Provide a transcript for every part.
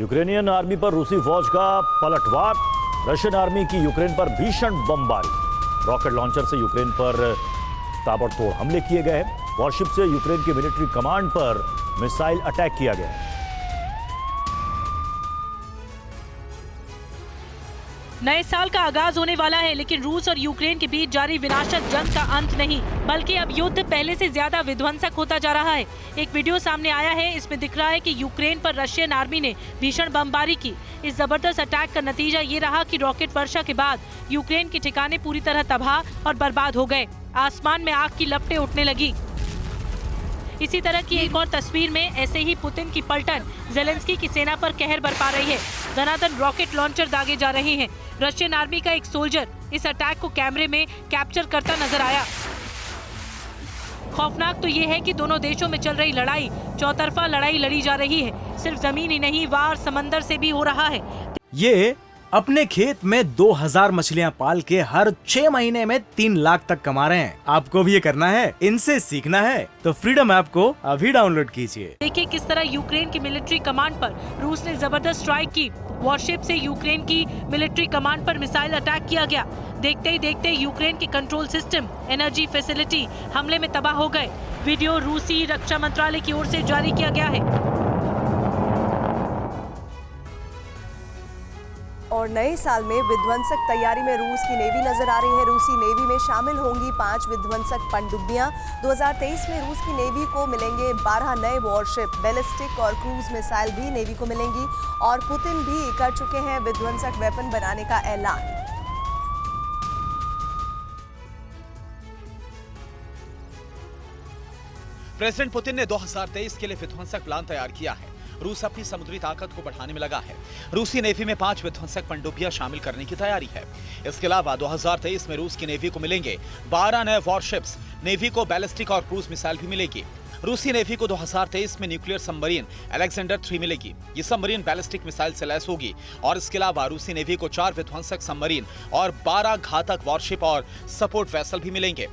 Ukrainian army पर रूसी फौज का पलटवार। रशियन आर्मी की यूक्रेन पर भीषण बमबारी। रॉकेट लॉन्चर से यूक्रेन पर ताबड़तोड़ हमले किए गए। वॉरशिप से यूक्रेन के मिलिट्री कमांड पर मिसाइल अटैक किया गया। नए साल का आगाज होने वाला है, लेकिन रूस और यूक्रेन के बीच जारी विनाशक जंग का अंत नहीं, बल्कि अब युद्ध पहले से ज्यादा विध्वंसक होता जा रहा है। एक वीडियो सामने आया है, इसमें दिख रहा है कि यूक्रेन पर रशियन आर्मी ने भीषण बमबारी की। इस जबरदस्त अटैक का नतीजा ये रहा कि रॉकेट वर्षा के बाद यूक्रेन के ठिकाने पूरी तरह तबाह और बर्बाद हो गए। आसमान में आग की लपटें उठने लगी। इसी तरह की एक और तस्वीर में ऐसे ही पुतिन की पलटन जेलेंस्की की सेना पर कहर बरपा रही है। धनाधन रॉकेट लॉन्चर दागे जा रहे हैं। रशियन आर्मी का एक सोल्जर इस अटैक को कैमरे में कैप्चर करता नजर आया। खौफनाक तो ये है कि दोनों देशों में चल रही लड़ाई चौतरफा लड़ाई लड़ी जा रही है। सिर्फ जमीन ही नहीं, वार समंदर से भी हो रहा है। ये अपने खेत में 2000 मछलियां पाल के हर 6 महीने में 3 लाख तक कमा रहे हैं। आपको भी ये करना है, इनसे सीखना है तो फ्रीडम ऐप को अभी डाउनलोड कीजिए। देखिए किस तरह यूक्रेन की मिलिट्री कमांड पर रूस ने जबरदस्त स्ट्राइक की। वॉरशिप से यूक्रेन की मिलिट्री कमांड पर मिसाइल अटैक किया गया। देखते ही देखते यूक्रेन के कंट्रोल सिस्टम, एनर्जी फैसिलिटी हमले में तबाह हो गए। वीडियो रूसी रक्षा मंत्रालय की ओर से जारी किया गया है। और नए साल में विध्वंसक तैयारी में रूस की नेवी नजर आ रही है। रूसी नेवी में शामिल होंगी 5 विध्वंसक पनडुब्बियां। 2023 में रूस की नेवी को मिलेंगे 12 नए वॉरशिप, बैलिस्टिक और क्रूज मिसाइल भी नेवी को मिलेंगी। और पुतिन भी कर चुके हैं विध्वंसक वेपन बनाने का ऐलान। प्रेसिडेंट पुतिन ने 2023 के लिए विध्वंसक प्लान तैयार किया है। रूस अपनी समुद्री ताकत को बढ़ाने में लगा है। रूसी नेवी में 5 विध्वंसक पनडुब्बियां शामिल करने की तैयारी है। इसके अलावा 2023 में रूस की नेवी को मिलेंगे 12 नए वॉरशिप्स। नेवी को बैलिस्टिक और क्रूज मिसाइल भी मिलेगी। रूसी नेवी को 2023 में न्यूक्लियर सबमरीन अलेक्जेंडर 3 मिलेगी। ये सबमरीन बैलिस्टिक मिसाइल से लैस होगी। और इसके अलावा रूसी नेवी को 4 विध्वंसक सबमरीन और 12 घातक वॉरशिप और सपोर्ट वेसल भी मिलेंगे।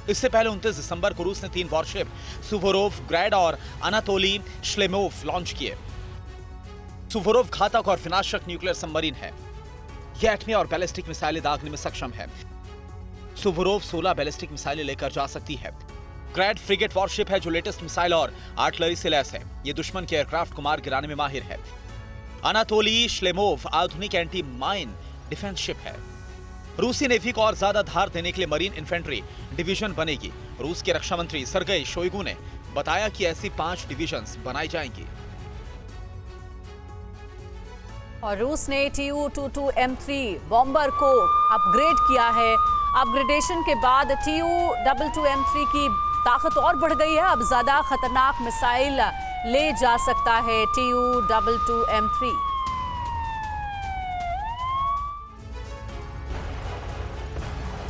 इससे पहले 29 दिसंबर को रूस ने 3 वॉरशिप सुवोरोव, ग्रैड और अनातोली श्लेमोव लॉन्च किए। सुवोरोव घातक और विनाशक न्यूक्लियर सबमरीन है। यह एटमी और बैलिस्टिक मिसाइलें दागने में सक्षम है। सुवोरोव 16 बैलिस्टिक मिसाइलें लेकर जा सकती है। ग्रैड फ्रिगेट वॉरशिप है जो लेटेस्ट मिसाइल और आर्टिलरी से लैस है। यह दुश्मन के एयरक्राफ्ट को मार गिराने में माहिर है। अनातोली श्लेमोव आधुनिक एंटी माइन डिफेंस शिप है। रूसी नेवी को और ज्यादा धार देने के लिए मरीन इन्फेंट्री डिवीजन बनेगी। रूस के रक्षा मंत्री सर्गेई शोइगु ने बताया कि ऐसी 5 डिवीजन्स बनाई जाएंगी। और रूस ने Tu-22M3 बॉम्बर को अपग्रेड किया है। अपग्रेडेशन के बाद Tu-22M3 की ताकत और बढ़ गई है। अब ज्यादा खतरनाक मिसाइल ले जा सकता है Tu-22M3।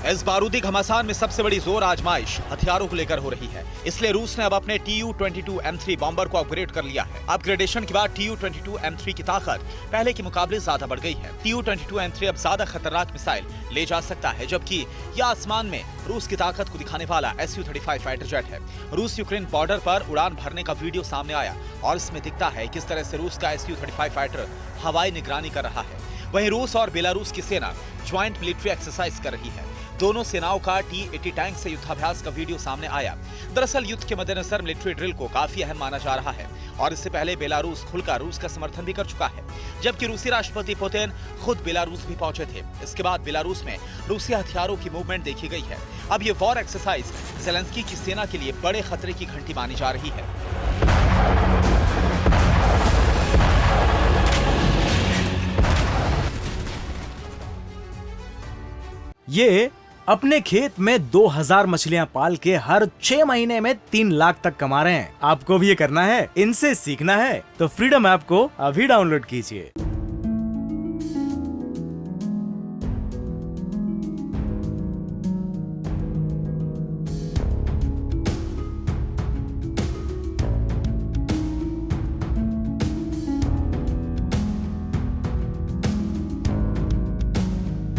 इस बारूदी घमासान में सबसे बड़ी जोर आजमाइश हथियारों को लेकर हो रही है। इसलिए रूस ने अब अपने Tu-22M3 बॉम्बर को अपग्रेड कर लिया है। अपग्रेडेशन के बाद Tu-22M3 की ताकत पहले के मुकाबले ज्यादा बढ़ गई है। Tu-22M3 अब ज्यादा खतरनाक मिसाइल ले जा सकता है, जबकि यह आसमान में रूस की ताकत को दिखाने वाला Su-35 फाइटर जेट है। रूस यूक्रेन बॉर्डर पर उड़ान भरने का वीडियो सामने आया और इसमें दिखता है किस तरह से रूस का Su-35 फाइटर हवाई निगरानी कर रहा है। वहीं रूस और बेलारूस की सेना ज्वाइंट मिलिट्री एक्सरसाइज कर रही है। दोनों सेनाओं का T-80 टैंक से युद्धाभ्यास का वीडियो सामने आया। दरअसल युद्ध के मद्देनजर मिलिट्री ड्रिल को काफी अहम माना जा रहा है और इससे पहले बेलारूस खुलकर रूस का समर्थन भी कर चुका है, जबकि रूसी राष्ट्रपति पुतिन खुद बेलारूस भी पहुंचे थे। इसके बाद बेलारूस में रूसी हथियारों की मूवमेंट देखी गई है। अब ये वॉर एक्सरसाइज जेलेंस्की की सेना के लिए बड़े खतरे की घंटी मानी जा रही है। ये अपने खेत में 2000 मछलियां पाल के हर 6 महीने में 3 लाख तक कमा रहे हैं। आपको भी ये करना है, इनसे सीखना है तो फ्रीडम ऐप को अभी डाउनलोड कीजिए।